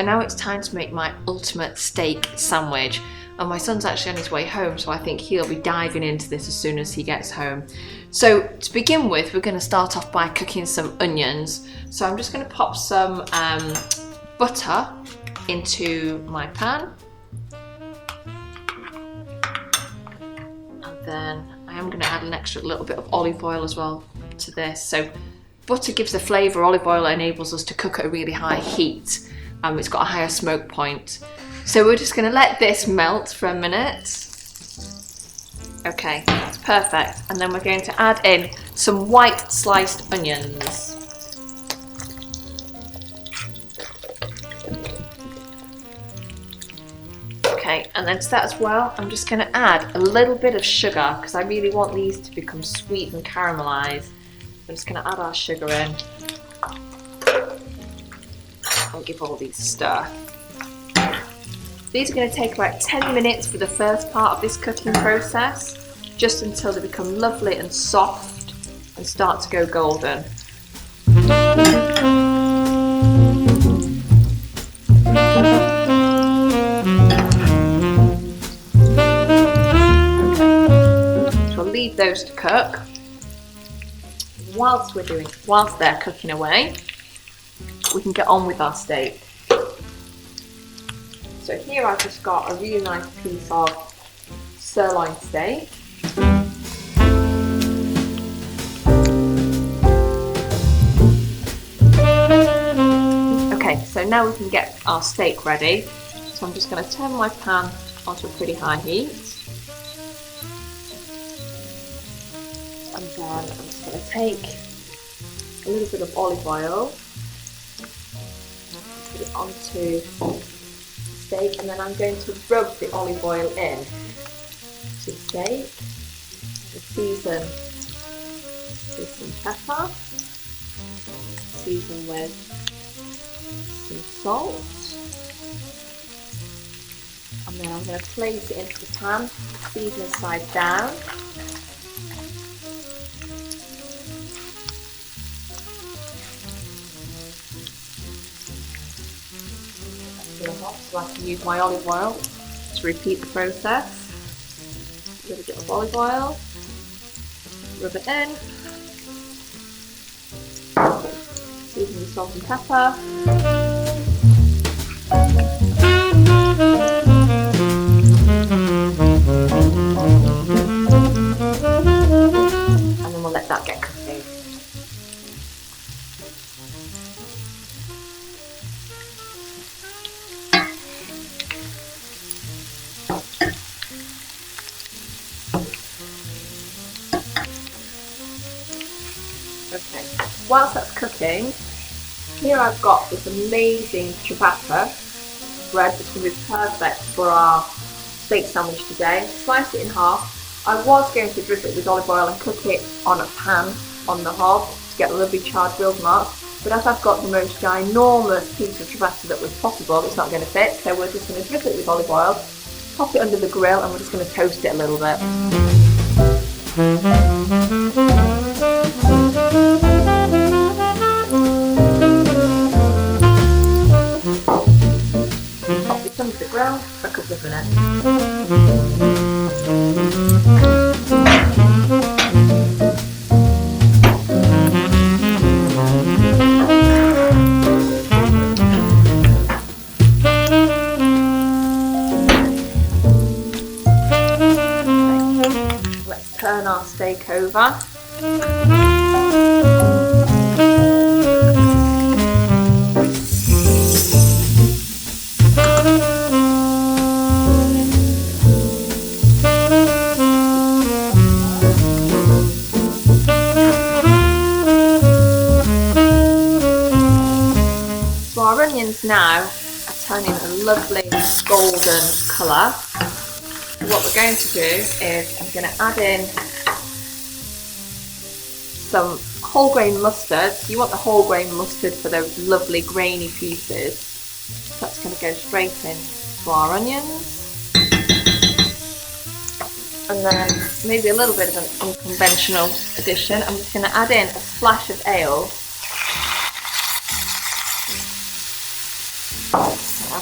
now it's time to make my ultimate steak sandwich. And my son's actually on his way home, so I think he'll be diving into this as soon as he gets home. So to begin with, we're going to start off by cooking some onions. So I'm just going to pop some butter into my pan. And then I am going to add an extra little bit of olive oil as well to this. So butter gives a flavour, olive oil enables us to cook at a really high heat. It's got a higher smoke point. So we're just going to let this melt for a minute. Okay, that's perfect. And then we're going to add in some white sliced onions. Okay, and then to that as well, I'm just going to add a little bit of sugar because I really want these to become sweet and caramelised. I'm just going to add our sugar in. I'll give all these a stir. These are going to take about 10 minutes for the first part of this cooking process, just until they become lovely and soft and start to go golden. So I'll leave those to cook. Whilst they're cooking away, we can get on with our steak. So here I've just got a really nice piece of sirloin steak. Okay, so now we can get our steak ready. So I'm just going to turn my pan onto a pretty high heat. And then I'm just going to take a little bit of olive oil, put it onto steak, and then I'm going to rub the olive oil in to the steak, season with some pepper, season with some salt, and then I'm going to place it into the pan, season side down. So I can use my olive oil to repeat the process. A little bit of olive oil, rub it in, season with salt and pepper. And then we'll let that get cooking. Okay, whilst that's cooking, here I've got this amazing ciabatta bread that's going to be perfect for our steak sandwich today. Slice it in half. I was going to drip it with olive oil and cook it on a pan on the hob to get a lovely charred grilled marks, but as I've got the most ginormous piece of ciabatta that was possible, it's not going to fit, so we're just going to drip it with olive oil, pop it under the grill, and we're just going to toast it a little bit. Pop this under the grill for a couple of minutes. Let's turn our steak over. So our onions now are turning a lovely golden colour. What we're going to do is I'm going to add in some whole grain mustard. You want the whole grain mustard for those lovely grainy pieces. So that's going to go straight in to our onions. And then maybe a little bit of an unconventional addition. I'm just going to add in a splash of ale.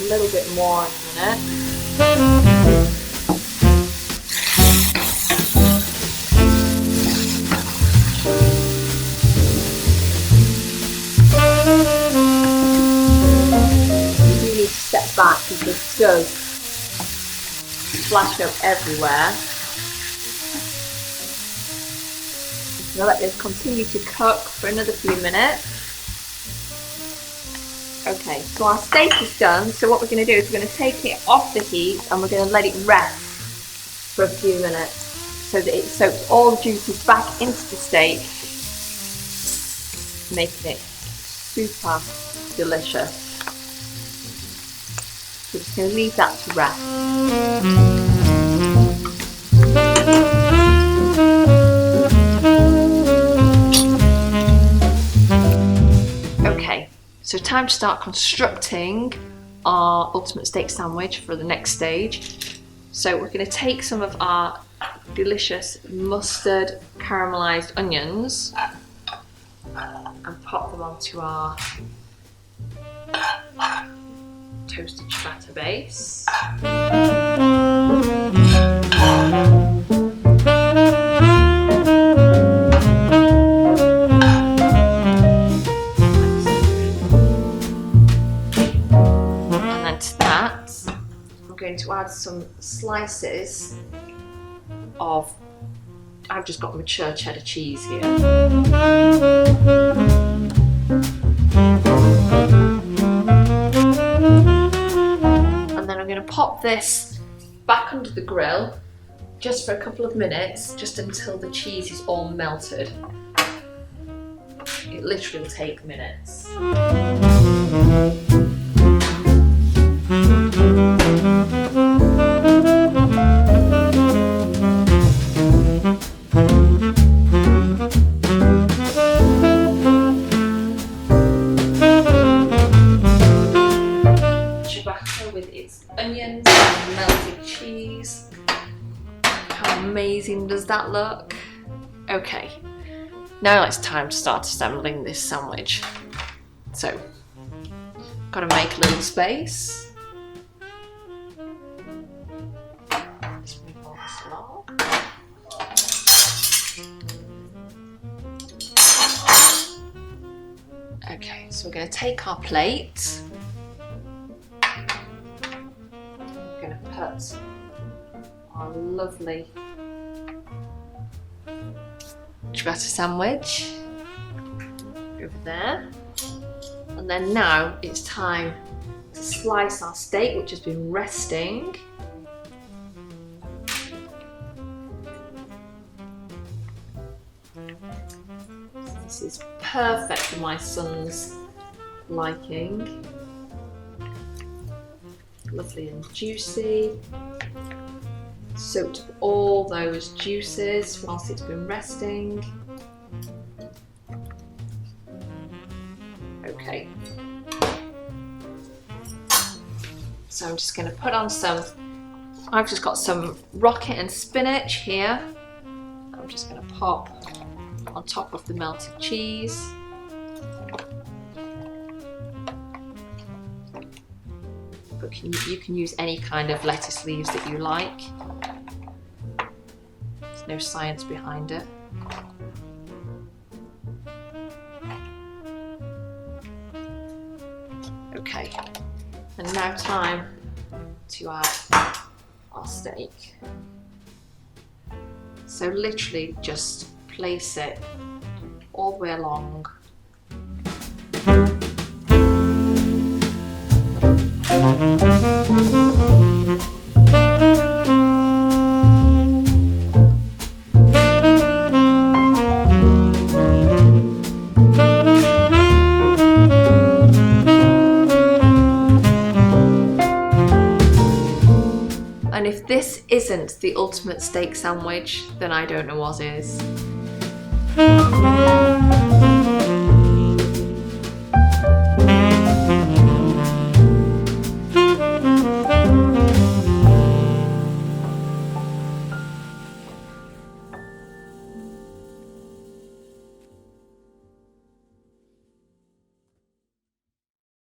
a little bit more in a minute. You do need to step back because this does splash up everywhere. Now let this continue to cook for another few minutes. Okay, so our steak is done. So what we're going to do is we're going to take it off the heat and we're going to let it rest for a few minutes so that it soaks all the juices back into the steak, making it super delicious. So we're just going to leave that to rest. So time to start constructing our ultimate steak sandwich for the next stage. So we're going to take some of our delicious mustard caramelized onions and pop them onto our toasted ciabatta base. To add some slices of, I've just got mature cheddar cheese here. And then I'm going to pop this back under the grill just for a couple of minutes, just until the cheese is all melted. It literally will take minutes. With its onions and melted cheese. How amazing does that look? Okay, now it's time to start assembling this sandwich. So, gotta make a little space. Let's move all this along. Okay, so we're gonna take our plate. Put our lovely ciabatta sandwich over there, and then now it's time to slice our steak, which has been resting. This is perfect for my son's liking. Lovely and juicy. Soaked up all those juices whilst it's been resting. Okay. So I'm just going to put on I've just got some rocket and spinach here. I'm just going to pop on top of the melted cheese. But you can use any kind of lettuce leaves that you like. There's no science behind it. Okay, and now time to add our steak. So literally just place it all the way along. And if this isn't the ultimate steak sandwich, then I don't know what is.